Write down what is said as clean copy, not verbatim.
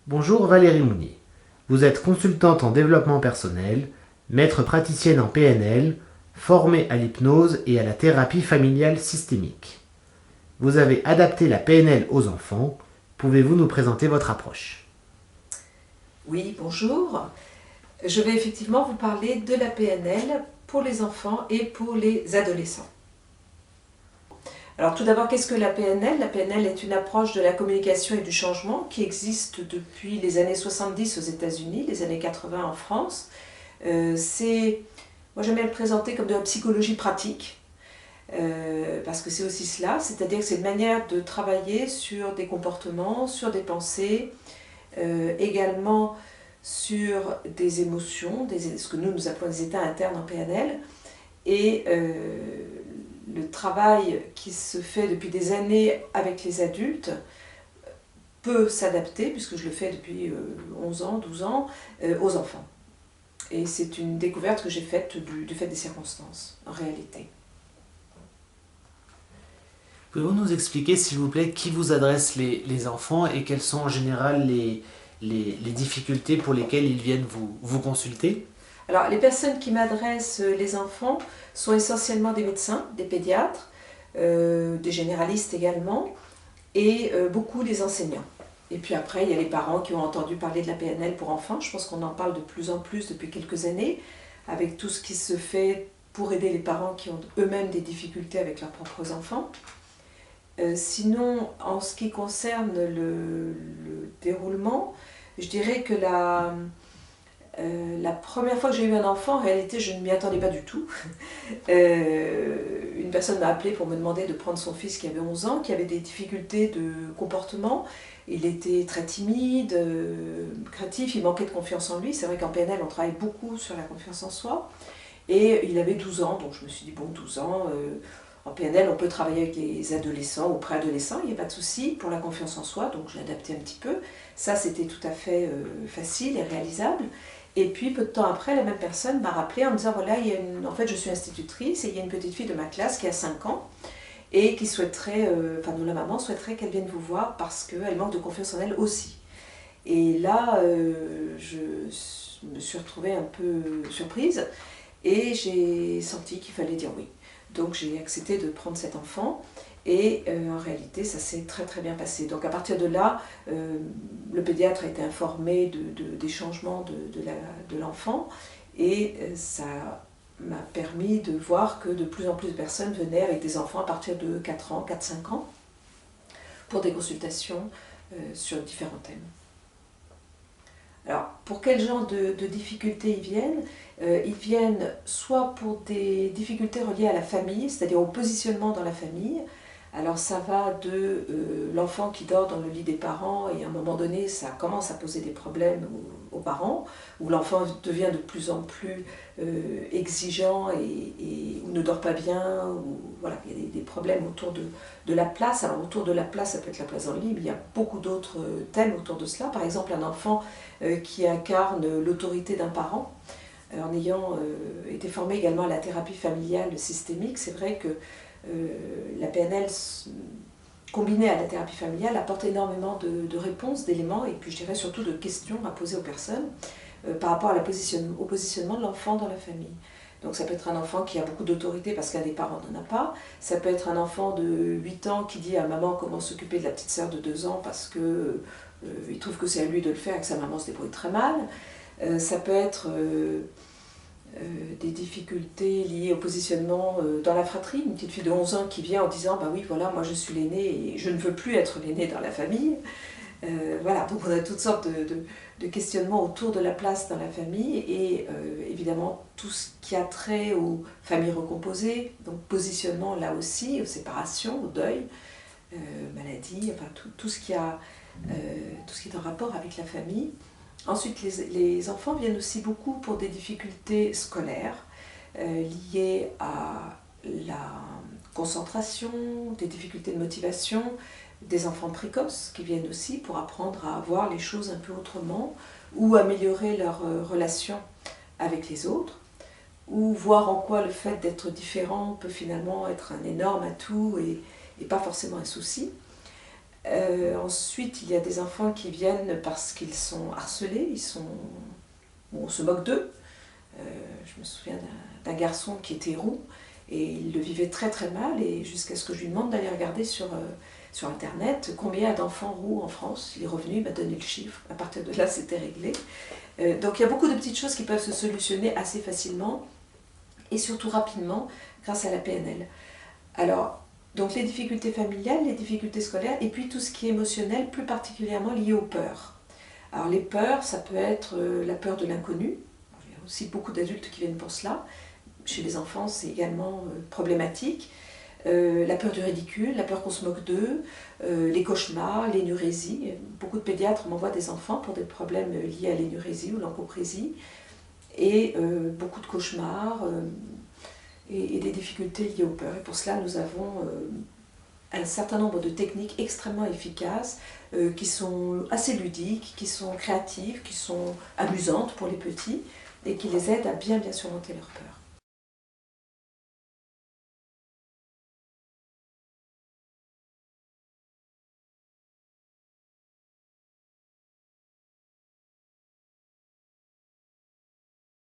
Bonjour Valérie Mounier. Vous êtes consultante en développement personnel, maître praticienne en PNL, formée à l'hypnose et à la thérapie familiale systémique. Vous avez adapté la PNL aux enfants. Pouvez-vous nous présenter votre approche? Oui, bonjour. Je vais effectivement vous parler de la PNL pour les enfants et pour les adolescents. Alors tout d'abord, qu'est-ce que la PNL? La PNL est une approche de la communication et du changement qui existe depuis les années 70 aux États-Unis, les années 80 en France. Moi j'aime bien le présenter comme de la psychologie pratique, parce que c'est aussi cela, c'est-à-dire que c'est une manière de travailler sur des comportements, sur des pensées, également sur des émotions, ce que nous appelons des états internes en PNL, et le travail qui se fait depuis des années avec les adultes peut s'adapter, puisque je le fais depuis 11 ans, 12 ans, aux enfants. Et c'est une découverte que j'ai faite du fait des circonstances, en réalité. Pouvez-vous nous expliquer, s'il vous plaît, qui vous adresse les enfants et quelles sont en général les difficultés pour lesquelles ils viennent vous consulter? Alors, les personnes qui m'adressent, les enfants, sont essentiellement des médecins, des pédiatres, des généralistes également, et beaucoup des enseignants. Et puis après, il y a les parents qui ont entendu parler de la PNL pour enfants. Je pense qu'on en parle de plus en plus depuis quelques années, avec tout ce qui se fait pour aider les parents qui ont eux-mêmes des difficultés avec leurs propres enfants. Sinon, en ce qui concerne le déroulement, je dirais que la première fois que j'ai eu un enfant, en réalité, je ne m'y attendais pas du tout. Une personne m'a appelé pour me demander de prendre son fils qui avait 11 ans, qui avait des difficultés de comportement. Il était très timide, craintif, il manquait de confiance en lui. C'est vrai qu'en PNL, on travaille beaucoup sur la confiance en soi. Et il avait 12 ans, donc je me suis dit, bon, 12 ans, en PNL, on peut travailler avec les adolescents ou préadolescents, il n'y a pas de souci pour la confiance en soi, donc j'ai adapté un petit peu. Ça, c'était tout à fait facile et réalisable. Et puis, peu de temps après, la même personne m'a rappelé en me disant, voilà, en fait, je suis institutrice et il y a une petite fille de ma classe qui a 5 ans et qui souhaiterait, dont la maman souhaiterait qu'elle vienne vous voir parce qu'elle manque de confiance en elle aussi. Et là, je me suis retrouvée un peu surprise et j'ai senti qu'il fallait dire oui. Donc j'ai accepté de prendre cet enfant et en réalité ça s'est très très bien passé. Donc à partir de là, le pédiatre a été informé des changements de l'enfant et ça m'a permis de voir que de plus en plus de personnes venaient avec des enfants à partir de 4 ans, 4-5 ans pour des consultations sur différents thèmes. Alors, pour quel genre de difficultés ils viennent? Ils viennent soit pour des difficultés reliées à la famille, c'est-à-dire au positionnement dans la famille. Alors ça va de l'enfant qui dort dans le lit des parents et à un moment donné ça commence à poser des problèmes aux parents, où l'enfant devient de plus en plus exigeant ou ne dort pas bien, ou voilà, il y a des problèmes autour de la place. Alors autour de la place, ça peut être la place dans le lit, mais il y a beaucoup d'autres thèmes autour de cela. Par exemple, un enfant qui incarne l'autorité d'un parent, en ayant été formé également à la thérapie familiale systémique, c'est vrai que la PNL combinée à la thérapie familiale apporte énormément de réponses, d'éléments et puis je dirais surtout de questions à poser aux personnes par rapport au positionnement de l'enfant dans la famille. Donc ça peut être un enfant qui a beaucoup d'autorité parce qu'un des parents n'en a pas. Ça peut être un enfant de 8 ans qui dit à maman comment s'occuper de la petite sœur de 2 ans parce que il trouve que c'est à lui de le faire et que sa maman se débrouille très mal. Ça peut être des difficultés liées au positionnement dans la fratrie. Une petite fille de 11 ans qui vient en disant bah oui, voilà, moi je suis l'aînée et je ne veux plus être l'aînée dans la famille. Voilà, donc on a toutes sortes de questionnements autour de la place dans la famille et évidemment tout ce qui a trait aux familles recomposées, donc positionnement là aussi, aux séparations, au deuil, maladie, enfin tout ce qui est en rapport avec la famille. Ensuite, les enfants viennent aussi beaucoup pour des difficultés scolaires liées à la concentration, des difficultés de motivation, des enfants précoces qui viennent aussi pour apprendre à voir les choses un peu autrement ou améliorer leur relation avec les autres ou voir en quoi le fait d'être différent peut finalement être un énorme atout et pas forcément un souci. Ensuite, il y a des enfants qui viennent parce qu'ils sont harcelés, on se moque d'eux. Je me souviens d'un garçon qui était roux et il le vivait très très mal, et jusqu'à ce que je lui demande d'aller regarder sur internet combien il y a d'enfants roux en France. Il est revenu, il m'a donné le chiffre, à partir de là c'était réglé. Donc il y a beaucoup de petites choses qui peuvent se solutionner assez facilement et surtout rapidement grâce à la PNL. Alors, donc les difficultés familiales, les difficultés scolaires, et puis tout ce qui est émotionnel, plus particulièrement lié aux peurs. Alors les peurs, ça peut être la peur de l'inconnu. Il y a aussi beaucoup d'adultes qui viennent pour cela. Chez les enfants, c'est également problématique. La peur du ridicule, la peur qu'on se moque d'eux, les cauchemars, l'énurésie. Beaucoup de pédiatres m'envoient des enfants pour des problèmes liés à l'énurésie ou l'encopresie. Et beaucoup de cauchemars et des difficultés liées aux peurs. Et pour cela, nous avons un certain nombre de techniques extrêmement efficaces qui sont assez ludiques, qui sont créatives, qui sont amusantes pour les petits et qui les aident à bien surmonter leurs peurs.